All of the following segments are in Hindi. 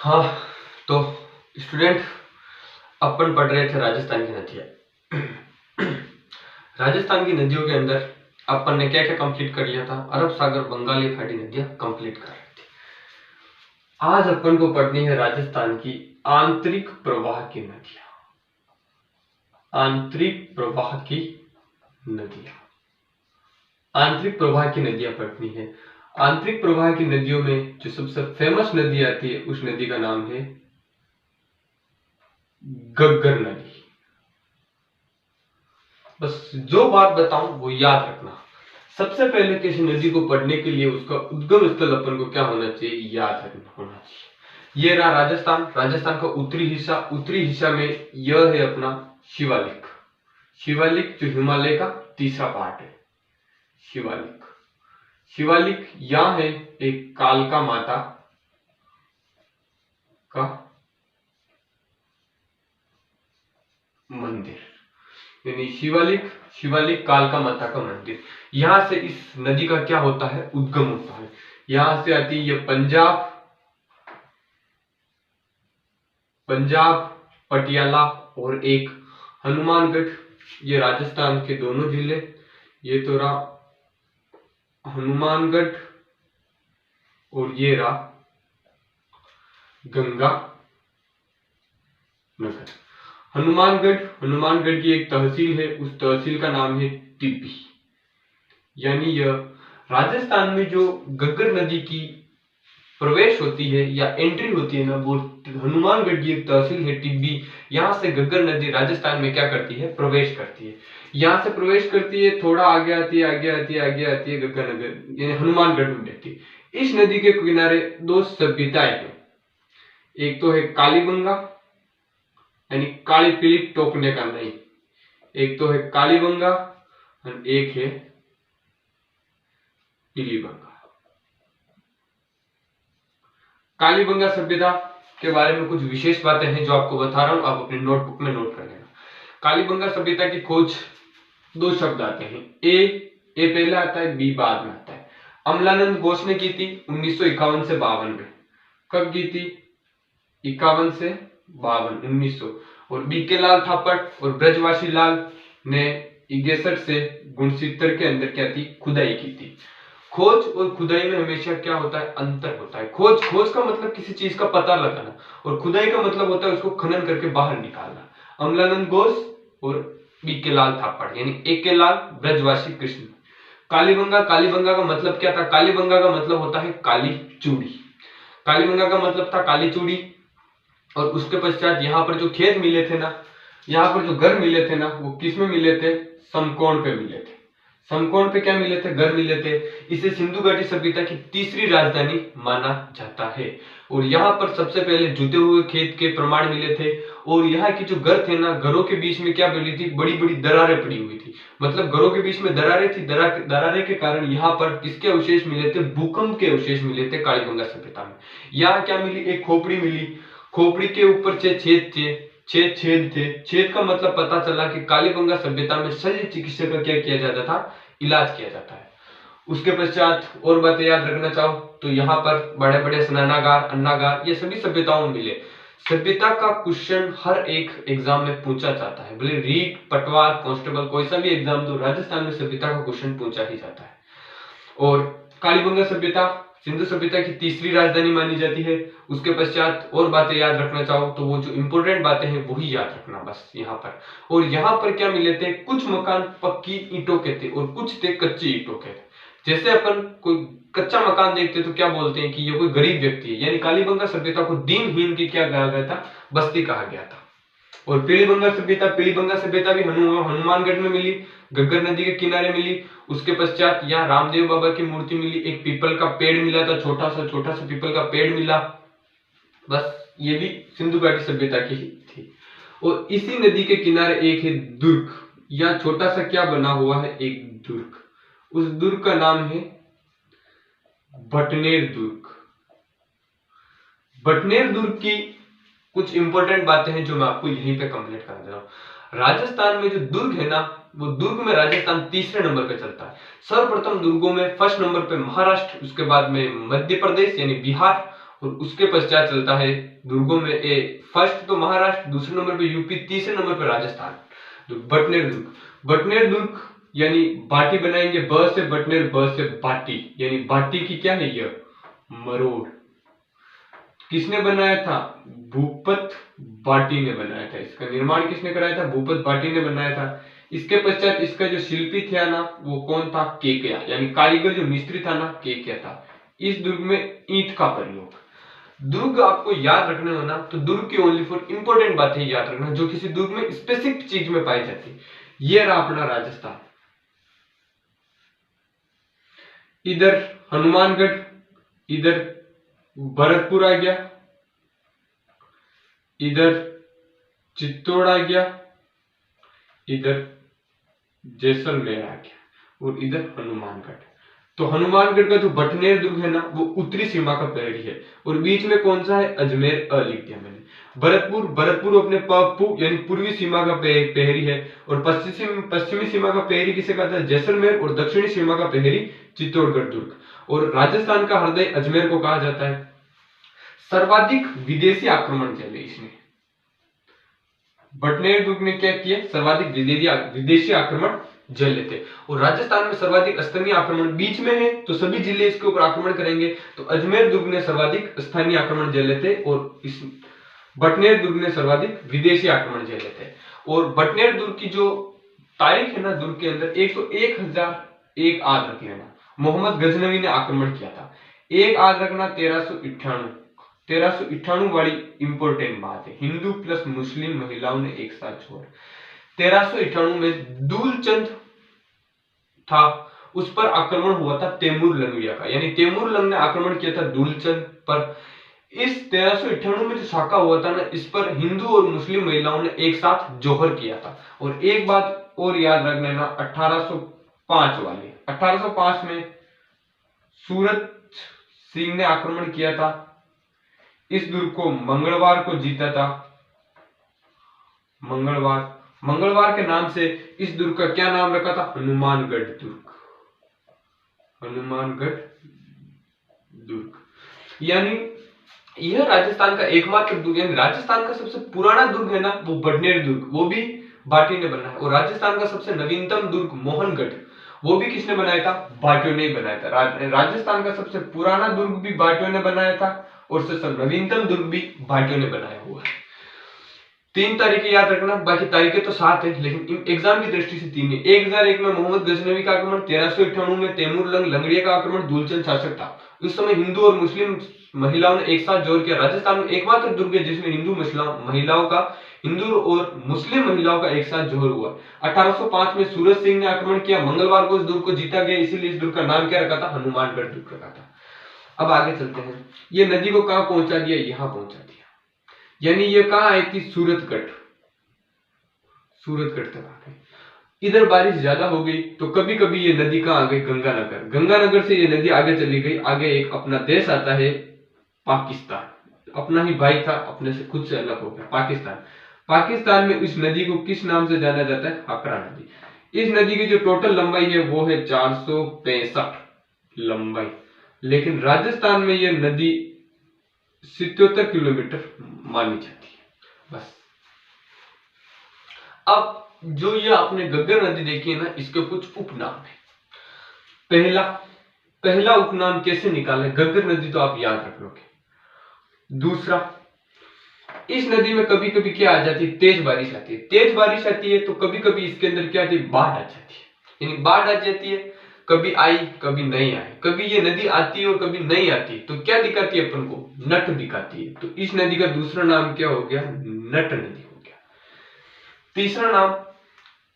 हाँ, तो स्टूडेंट अपन पढ़ रहे थे राजस्थान की नदियाँ। राजस्थान की नदियों के अंदर अपन ने क्या क्या कंप्लीट कर लिया था? अरब सागर, बंगाली खाड़ी नदियाँ कंप्लीट कर रही थी। आज अपन को पढ़नी है राजस्थान की आंतरिक प्रवाह की नदियाँ। आंतरिक प्रवाह की नदियाँ, आंतरिक प्रवाह की नदियाँ पढ़नी है। आंतरिक प्रवाह की नदियों में जो सबसे फेमस नदी आती है उस नदी का नाम है गग्गर नदी। बस जो बात बताऊं वो याद रखना। सबसे पहले किसी नदी को पढ़ने के लिए उसका उद्गम स्थल अपन को क्या होना चाहिए, याद रखना होना चाहिए। ये रहा राजस्थान। राजस्थान का उत्तरी हिस्सा में यह है अपना शिवालिक। शिवालिक जो हिमालय का तीसरा पार्ट है। शिवालिक, शिवालिक यहाँ है एक कालका माता का मंदिर, यानी शिवालिक, शिवालिक कालका माता का मंदिर। यहां से इस नदी का क्या होता है, उद्गम होता है। यहां से आती है ये पंजाब, पटियाला और एक हनुमानगढ़, ये राजस्थान के दोनों जिले। ये तो रहा हनुमानगढ़ और ये रहा गंगा नगर। हनुमानगढ़ की एक तहसील है, उस तहसील का नाम है टिब्बी। यानी यह राजस्थान में जो गग्गर नदी की प्रवेश होती है या एंट्री होती है ना, वो हनुमानगढ़ की एक तहसील है टिब्बी। यहाँ से गग्गर नदी राजस्थान में क्या करती है, प्रवेश करती है। यहाँ से प्रवेश करती है, थोड़ा आगे आती है, आगे आती है गग्गर नगर यानी हनुमानगढ़ में बहती है। इस नदी के किनारे दो सभ्यताएं हैं। एक तो है कालीबंगा यानी काली पीली टोकने का नहीं, एक तो है कालीबंगा और एक है पीलीबंगा। कालीबंगा सभ्यता के बारे में कुछ विशेष बातें हैं जो आपको बता रहा हूं, आप अपनी नोटबुक में नोट कर लेना। कालीबंगा सभ्यता की खोज, दो शब्द आते हैं, ए पहले आता है, बी बाद में आता है। अमलानंद घोष ने की थी 1951 से 52 में। कब की थी? 51 से 52, 1900। और बीके लाल थापड़ और ब्रजवासी लाल ने 61 से 69 के अंदर क्या थी, खुदाई की थी। खोज और खुदाई में हमेशा क्या होता है, अंतर होता है। खोज का मतलब किसी चीज का पता लगाना और खुदाई का मतलब होता है उसको खनन करके बाहर निकालना। अमलानंद घोष और बीके लाल थापड़ यानी एक के लाल, ब्रजवासी कृष्ण। कालीबंगा का मतलब क्या था? कालीबंगा का मतलब होता है काली चूड़ी। कालीबंगा का मतलब था काली चूड़ी। और उसके पश्चात यहाँ पर जो खेत मिले थे ना, यहाँ पर जो घर मिले थे ना, वो किस में मिले थे? समकोण पे मिले थे। समकोण पे क्या मिले थे? घर मिले थे। इसे सिंधु घाटी सभ्यता की तीसरी राजधानी माना जाता है। और यहाँ पर सबसे पहले जुते हुए खेत के प्रमाण मिले थे। और यहाँ की जो घर थे ना, घरों के बीच में क्या मिली थी? बड़ी बड़ी दरारें पड़ी हुई थी। मतलब घरों के बीच में दरारें थी। दरारें के कारण यहाँ पर किसके अवशेष मिले थे? भूकंप के अवशेष मिले थे कालीबंगा सभ्यता में। यहाँ क्या मिली? एक खोपड़ी मिली। खोपड़ी के ऊपर छेद थे। छेद का मतलब पता चला कि कालीबंगा सभ्यता में शल्य चिकित्सा का क्या किया जाता था? इलाज किया जाता है। उसके पश्चात और बातें याद रखना चाहो तो यहाँ पर बड़े बड़े स्नानागार, अन्नागार, ये सभी सभ्यताओं में मिले। सभ्यता का क्वेश्चन हर एक एग्जाम में पूछा जाता है, भले रीट, पटवार, कांस्टेबल, कोई सा भी एग्जाम दो, राजस्थान में सभ्यता का क्वेश्चन पूछा ही जाता है। और कालीबंगा सभ्यता सिंधु सभ्यता की तीसरी राजधानी मानी जाती है। उसके पश्चात और बातें याद रखना चाहो तो वो जो इंपोर्टेंट बातें हैं वही याद रखना बस यहाँ पर। और यहाँ पर क्या मिले थे? कुछ मकान पक्की ईंटों के थे और कुछ थे कच्ची ईंटों के। जैसे अपन कोई कच्चा मकान देखते तो क्या बोलते हैं कि ये कोई गरीब व्यक्ति है, यानी कालीबंगा सभ्यता को दीनहीन की क्या कहा गया था? बस्ती कहा गया था। और पीलीबंगा सभ्यता भी हनुमानगढ़ में मिली, गग्गर नदी के किनारे मिली। उसके पश्चात यहाँ रामदेव बाबा की मूर्ति मिली, एक पीपल का पेड़ मिला था, छोटा सा पीपल का पेड़ मिला। बस ये भी सिंधु घाटी सभ्यता की ही थी। और इसी नदी के किनारे एक है दुर्ग, या छोटा सा क्या बना हुआ है? एक दुर्ग। उस दुर्ग का नाम है भटनेर दुर्ग। भटनेर दुर्ग की कुछ इंपॉर्टेंट बातें हैं जो मैं आपको यहीं पे कंप्लीट कर दे रहा हूँ। राजस्थान में जो दुर्ग है ना, वो दुर्ग में राजस्थान तीसरे नंबर पे चलता है। सर्वप्रथम दुर्गों में फर्स्ट नंबर पे महाराष्ट्र, उसके बाद में मध्य प्रदेश यानी बिहार, और उसके पश्चात चलता है दुर्गों में फर्स्ट तो महाराष्ट्र, दूसरे नंबर पे यूपी, तीसरे नंबर पे राजस्थान। तो बटनेर दुर्ग, बटनेर दुर्ग यानी बाटी बनाएंगे ब से, बटनेर ब से बाटी, यानी बाटी की क्या है यह मरोड़। किसने बनाया था? भूपत बाटी ने बनाया था। इसका निर्माण किसने कराया था? भूपत बाटी ने बनाया था। इसके पश्चात इसका जो शिल्पी था ना वो कौन था? केकया, यानी कारीगर जो मिस्त्री था ना केकया था। इस दुर्ग में ईंट का प्रयोग। दुर्ग आपको याद रखने हो ना तो दुर्ग की ओनली फॉर इंपॉर्टेंट बातें याद रखना जो किसी दुर्ग में स्पेसिफिक चीज में पाई जाती है। ये रहा अपना राजस्थान। इधर हनुमानगढ़, इधर भरतपुर आ गया, इधर चित्तौड़ आ गया, इधर जैसलमेर आ गया और इधर हनुमानगढ़। तो हनुमानगढ़ का जो बटनेर दुर्ग है ना वो उत्तरी सीमा का पहरी है और बीच में कौन सा है? अजमेर अ लिख दिया मैंने। भरतपुर, भरतपुर अपने पू यानी पूर्वी सीमा का पहरी है और पश्चिमी सीमा का पहरी किसे कहता है? जैसलमेर। और दक्षिणी सीमा का पहरी चित्तौड़गढ़ दुर्ग। और राजस्थान का हृदय अजमेर को कहा जाता है। सर्वाधिक विदेशी आक्रमण चले इसने, बटनेर दुर्ग ने क्या किया? सर्वाधिक विदेशी आक्रमण झेले थे। और राजस्थान में सर्वाधिक स्थानीय आक्रमण बीच में है तो सभी जिले इसके ऊपर आक्रमण करेंगे। तो अजमेर दुर्ग ने सर्वाधिक स्थानीय आक्रमण झेले थे और इस बटनेर दुर्ग ने सर्वाधिक विदेशी आक्रमण झेले थे। और बटनेर दुर्ग की जो तारीख है ना दुर्ग के अंदर, एक तो 1001 याद रख लेना, मोहम्मद गजनवी ने आक्रमण किया था। एक याद रखना 1398 वाली इंपोर्टेंट बात है, हिंदू प्लस मुस्लिम महिलाओं ने एक साथ छोड़। 1398 में दूलचंद था, उस पर आक्रमण हुआ था तैमूर लंगड़िया का, यानी तैमूर लंग ने आक्रमण किया था दूलचंद पर। इस 1398 में जो साका हुआ था ना इस पर हिंदू और मुस्लिम महिलाओं ने एक साथ जोहर किया था। और एक बात और याद रख लेना 1805 वाली, 1805 में सूरत सिंह ने आक्रमण किया था। इस दुर्ग को मंगलवार को जीता था। मंगलवार के नाम से इस दुर्ग का क्या नाम रखा था? हनुमानगढ़ दुर्ग। हनुमानगढ़ दुर्ग यानी यह राजस्थान का एकमात्र दुर्ग, यानी राजस्थान का सबसे पुराना दुर्ग है ना वो बटनेर दुर्ग, वो भी भाटियों ने बनाया। और राजस्थान का सबसे नवीनतम दुर्ग मोहनगढ़, वो भी किसने बनाया था? भाटियों ने बनाया था। राजस्थान का सबसे पुराना दुर्ग भी भाटियों ने बनाया था और सबसे नवीनतम दुर्ग भी भाटियों ने बनाया हुआ है। 3 तारीखें याद रखना, बाकी तारीखें तो 7 है लेकिन एग्जाम की दृष्टि से 3 है। 1001 में मोहम्मद गजनवी का आक्रमण, 1398 में तैमूर लंगड़िया का आक्रमण, दूलचंद शासक था। उस समय हिंदू और मुस्लिम महिलाओं ने एक साथ जोर किया। राजस्थान में एकमात्र दुर्ग है जिसमें हिंदू और मुस्लिम महिलाओं का एक साथ जोहर हुआ। 1805 में सूरज सिंह ने आक्रमण किया, मंगलवार को इस दुर्ग को जीता गया, इसीलिए इस दुर्ग का नाम क्या रखा था? हनुमानगढ़ दुर्ग रखा था। अब आगे चलते हैं। ये नदी को कहां पहुंचा दिया? यहां पहुंचा दिया, यानी ये कहां आई थी? सूरतगढ़ तक आ गई। इधर बारिश ज्यादा हो गई तो कभी कभी ये नदी कहां आ गई? गंगानगर से ये नदी आगे चली गई। आगे एक अपना देश आता है पाकिस्तान, अपना ही भाई था, अपने से खुद से अलग हो गया पाकिस्तान में इस नदी को किस नाम से जाना जाता है? हाकरा नदी। इस नदी की जो टोटल लंबाई है वो है 465 लंबाई, लेकिन राजस्थान में यह नदी 77 किलोमीटर मानी जाती है। बस अब जो ये आपने गग्गर नदी देखी है ना इसके कुछ उपनाम है। पहला उपनाम कैसे निकाले? गग्गर नदी तो आप याद रख लोगे। दूसरा, इस नदी में कभी कभी क्या आ जाती है? तेज बारिश आती है तो कभी कभी इसके अंदर क्या आती है? बाढ़ आ जाती है, यानी बाढ़ आ जाती है, कभी आई कभी नहीं आई, कभी ये नदी आती है और कभी नहीं आती, तो क्या दिखाती है अपन को? नट दिखाती है। तो इस नदी का दूसरा नाम क्या हो गया? नट नदी हो गया। तीसरा नाम,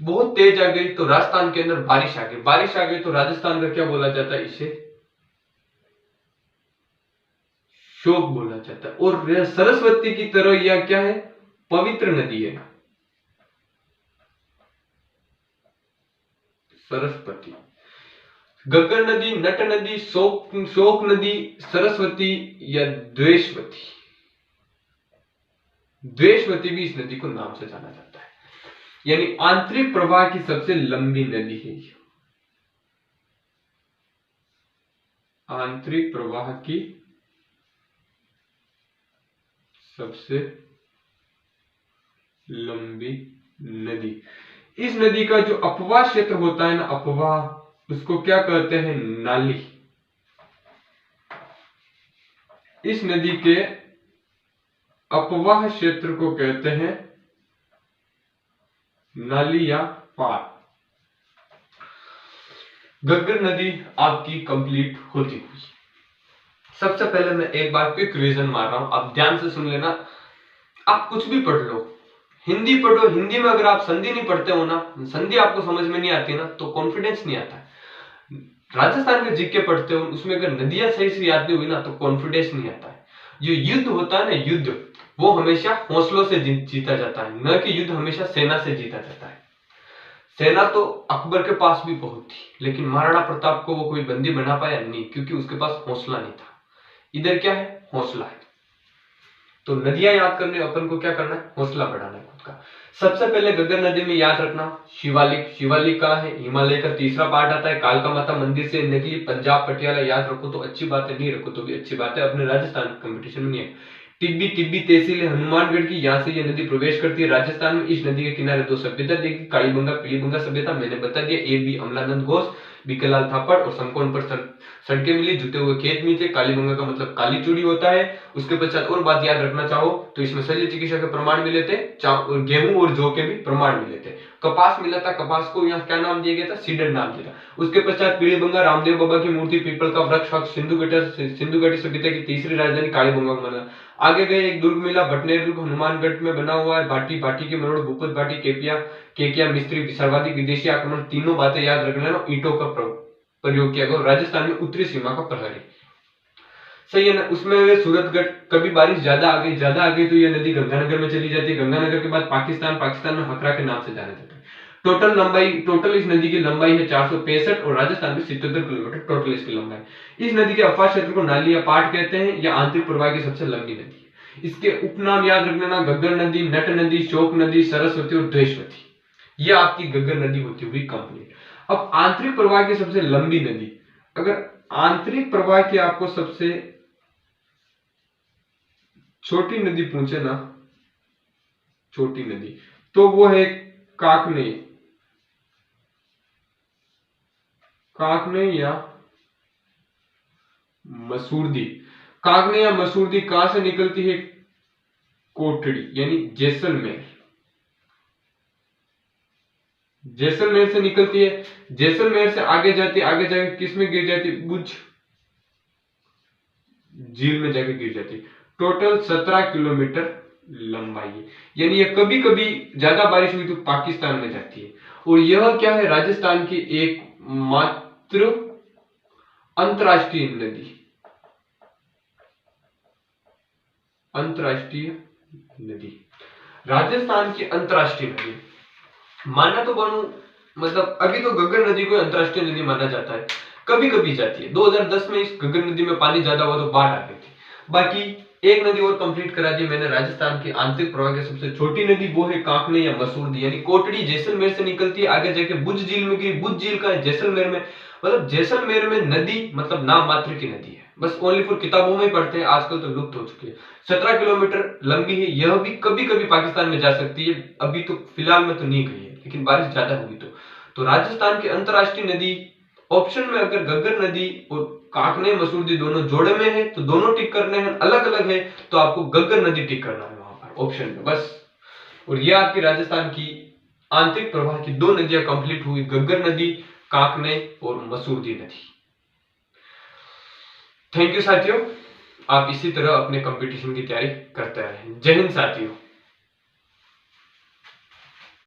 बहुत तेज आ गई तो राजस्थान के अंदर बारिश आ गई तो राजस्थान का क्या बोला जाता है? इसे शोक बोला जाता है। और सरस्वती की तरह यह क्या है? पवित्र नदी है सरस्वती। गग्गर नदी, नट नदी, शोक नदी, सरस्वती या द्वेषवती भी इस नदी को नाम से जाना जाता है, यानी आंतरिक प्रवाह की सबसे लंबी नदी है। आंतरिक प्रवाह की सबसे लंबी नदी। इस नदी का जो अपवाह क्षेत्र होता है ना, अपवाह, उसको क्या कहते हैं? नाली। इस नदी के अपवाह क्षेत्र को कहते हैं नाली या पार। घग्गर नदी आपकी कंप्लीट होती हुई। सबसे पहले मैं एक बार क्विक रिवीजन मार रहा हूं, आप ध्यान से सुन लेना। आप कुछ भी पढ़ लो, हिंदी पढ़ो, हिंदी में अगर आप संधि नहीं पढ़ते हो ना, संधि आपको समझ में नहीं आती ना, तो कॉन्फिडेंस नहीं आता है। राजस्थान के जीके पढ़ते हो, उसमें अगर नदियां सही से याद नहीं हुई ना, तो कॉन्फिडेंस नहीं आता है। जो युद्ध होता है ना, युद्ध, वो हमेशा हौसलों से जीता जाता है, न कि युद्ध हमेशा सेना से जीता जाता है। सेना तो अकबर के पास भी बहुत थी, लेकिन महाराणा प्रताप को वो कोई बंदी बना पाया नहीं, क्योंकि उसके पास हौसला नहीं था। इधर क्या है? हौसला है। तो नदियां याद करने अपन को क्या करना है? हौसला बढ़ाना है खुद का। सबसे पहले घग्गर नदी में याद रखना शिवालिक। शिवालिक कहाँ है? हिमालय का तीसरा पार्ट आता है। कालका माता मंदिर से निकली पंजाब पटियाला याद रखो तो अच्छी बात है, नहीं रखो तो भी अच्छी बात है, अपने राजस्थान कंपटीशन में नहीं है। टिब्बी तहसील है हनुमानगढ़ की, यहाँ से ये नदी प्रवेश करती है राजस्थान में। इस नदी के किनारे दो सभ्यता देखी, कालीबंगा पीलीबंगा सभ्यता, मैंने बता दिया। ए बी अमलानंद घोष, बीकेलाल थापड़, और समकोण पर सड़कें मिली, जुते हुए खेत मिले। कालीबंगा का मतलब काली चूड़ी होता है। उसके पश्चात और बात याद रखना चाहो तो इसमें शल्य चिकित्सा के प्रमाण मिले थे, गेहूं और जौ के भी प्रमाण मिले थे। कपास मिला था, कपास को यहाँ क्या नाम दिया गया था? सीडर नाम दिया था। उसके पश्चात पीलीबंगा, रामदेव बाबा की मूर्ति, पीपल का वृक्ष, सिंधु घाटी सभ्यता की तीसरी राजधानी कालीबंगा को माना। आगे गए एक दुर्ग मिला, भटनेर दुर्ग, हनुमानगढ़ में बना हुआ है। बाटी के मरोड़, भूपत बाटी, केकिया मिस्त्री, सर्वाधिक विदेशी आक्रमण, तीनों बातें याद रख लेना। ईंटों का प्रयोग किया गया। राजस्थान में उत्तरी सीमा का प्रहरी, सही है ना। उसमें सूरतगढ़, कभी बारिश ज्यादा आ गई तो ये नदी गंगानगर में चली जाती है। गंगानगर के बाद पाकिस्तान में हकरा के नाम से जाना जाता है। टोटल इस नदी की लंबाई है 465 और राजस्थान में 77 किलोमीटर टोटल इसकी लंबाई। इस नदी के अपवाह क्षेत्र को नाली या पाट कहते हैं। यह आंतरिक प्रवाह की सबसे लंबी नदी है। इसके उपनाम याद रखना, घग्गर नदी, नट नदी, शोक नदी, सरस्वती और द्वेषवती। यह आपकी घग्गर नदी होती हुई कंप्लीट। अब आंतरिक प्रवाह की सबसे लंबी नदी, अगर आंतरिक प्रवाह की आपको सबसे छोटी नदी पूछे ना, छोटी नदी, तो वो है काकने या मसूरदी। काकने या मसूरदी कहां से निकलती है? कोटड़ी यानी जैसलमेर से निकलती है। जैसलमेर से आगे जाके किस में गिर जाती है? बुझ झील में जाके गिर जाती है। टोटल 17 किलोमीटर लंबाई है। यानी ये कभी कभी ज्यादा बारिश हुई तो पाकिस्तान में जाती है। और यह क्या है? राजस्थान की एक मात्र अंतरराष्ट्रीय नदी, राजस्थान की अंतरराष्ट्रीय नदी। माना तो बनू, मतलब अभी तो घग्गर नदी को अंतरराष्ट्रीय नदी माना जाता है, कभी कभी जाती है। 2010 में इस घग्गर नदी में पानी ज्यादा हुआ तो बाढ़ आ गई थी। बाकी एक नदी और कंप्लीट करा दी मैंने, राजस्थान की आंतरिक प्रवाह की सबसे छोटी नदी, वो है काकने या मसूरदी। यानी कोटड़ी जैसलमेर से निकलती है, आगे जाके बुझ झील में गिरी। बुझ झील का है जैसलमेर में, मतलब जैसलमेर में नदी मतलब नाम मात्र की नदी है, बस ओनली फॉर किताबों में पढ़ते हैं, आजकल तो लुप्त हो चुकी है। 17 किलोमीटर लंबी है। यह भी कभी कभी पाकिस्तान में जा सकती है, अभी तो फिलहाल में तो नहीं गई है, लेकिन बारिश ज्यादा होगी तो राजस्थान की अंतरराष्ट्रीय नदी ऑप्शन में अगर घग्गर नदी और काकने मसूरदी दोनों जोड़े में है तो दोनों टिक करने हैं, अलग अलग है तो आपको घग्गर नदी टिक करना है वहां पर ऑप्शन में, बस। और ये आपकी राजस्थान की आंतरिक प्रवाह की 2 नदियां कंप्लीट हुई, घग्गर नदी, काकने और मसूरदी नदी। थैंक यू साथियों, आप इसी तरह अपने कंपटीशन की तैयारी करते रहें। जय हिंद साथियों।